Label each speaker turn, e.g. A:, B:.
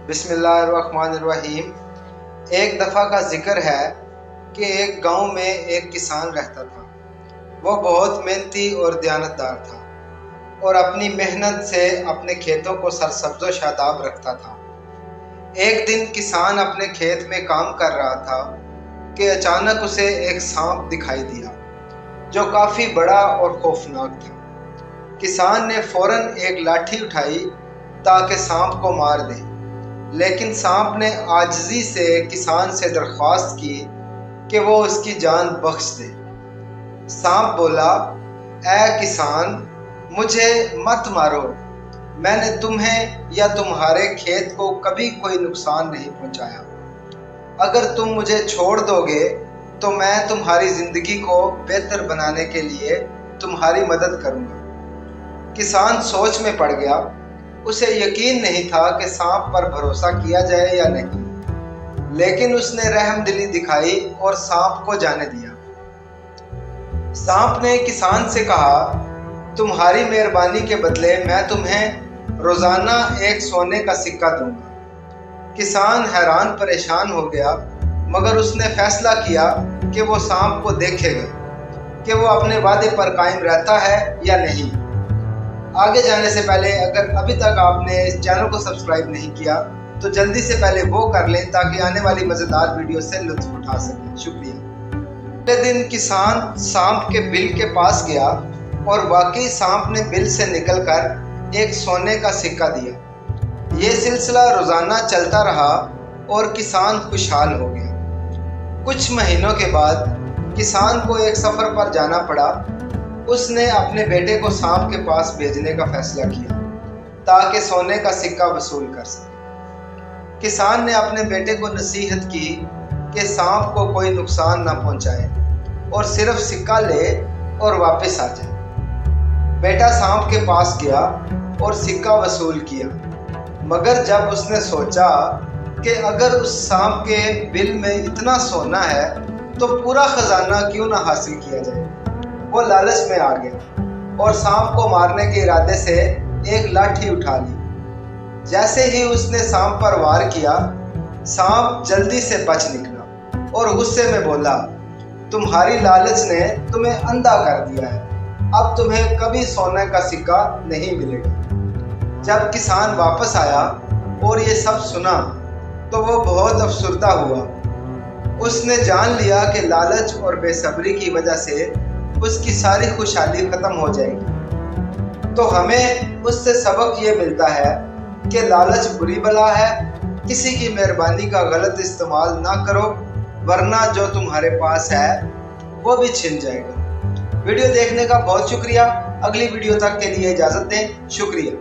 A: बिस्मिल्लाहिर्रहमानिर्रहीम। एक दफ़ा का ज़िक्र है कि एक गांव में एक किसान रहता था। वो बहुत मेहनती और दयानतदार था और अपनी मेहनत से अपने खेतों को सरसब्ज़ व शादाब रखता था। एक दिन किसान अपने खेत में काम कर रहा था कि अचानक उसे एक सांप दिखाई दिया जो काफ़ी बड़ा और खौफनाक था। किसान ने फ़ौरन एक लाठी उठाई ताकि सांप को मार दे, लेकिन सांप ने आजिज़ी से किसान से दरख्वास्त की कि वो उसकी जान बख्श दे। सांप बोला, ऐ किसान, मुझे मत मारो, मैंने तुम्हें या तुम्हारे खेत को कभी कोई नुकसान नहीं पहुंचाया। अगर तुम मुझे छोड़ दोगे तो मैं तुम्हारी ज़िंदगी को बेहतर बनाने के लिए तुम्हारी मदद करूंगा। किसान सोच में पड़ गया। उसे यकीन नहीं था कि सांप पर भरोसा किया जाए या नहीं, लेकिन उसने रहम दिली दिखाई और सांप को जाने दिया। सांप ने किसान से कहा, तुम्हारी मेहरबानी के बदले मैं तुम्हें रोज़ाना एक सोने का सिक्का दूंगा। किसान हैरान परेशान हो गया, मगर उसने फैसला किया कि वो सांप को देखेगा कि वो अपने वादे पर कायम रहता है या नहीं। आगे जाने से पहले अगर अभी तक आपने इस चैनल को सब्सक्राइब नहीं किया तो जल्दी से पहले वो कर लें ताकि आने वाली मज़ेदार वीडियो से लुत्फ़ उठा सकें। शुक्रिया। अगले दिन किसान सांप के बिल के पास गया और वाकई सांप ने बिल से निकलकर एक सोने का सिक्का दिया। ये सिलसिला रोज़ाना चलता रहा और किसान खुशहाल हो गया। कुछ महीनों के बाद किसान को एक सफ़र पर जाना पड़ा। उसने अपने बेटे को सांप के पास भेजने का फैसला किया ताकि सोने का सिक्का वसूल कर सके। किसान ने अपने बेटे को नसीहत की कि सांप को कोई नुकसान ना पहुंचाए और सिर्फ सिक्का ले और वापस आ जाए। बेटा सांप के पास गया और सिक्का वसूल किया, मगर जब उसने सोचा कि अगर उस सांप के बिल में इतना सोना है तो पूरा खजाना क्यों ना हासिल किया जाए, वो लालच में आ गया और सांप को मारने के इरादे से एक लाठी उठा ली। जैसे ही उसने सांप पर वार किया, सांप जल्दी से बच निकला और गुस्से में बोला, तुम्हारी लालच ने तुम्हें अंधा कर दिया है, अब तुम्हें कभी सोने का सिक्का नहीं मिलेगा। जब किसान वापस आया और ये सब सुना तो वो बहुत अफसुर्दा हुआ। उसने जान लिया कि लालच और बेसब्री की वजह से उसकी सारी खुशहाली ख़त्म हो जाएगी। तो हमें उससे सबक ये मिलता है कि लालच बुरी बला है। किसी की मेहरबानी का गलत इस्तेमाल ना करो, वरना जो तुम्हारे पास है वो भी छिन जाएगा। वीडियो देखने का बहुत शुक्रिया। अगली वीडियो तक के लिए इजाज़त दें। शुक्रिया।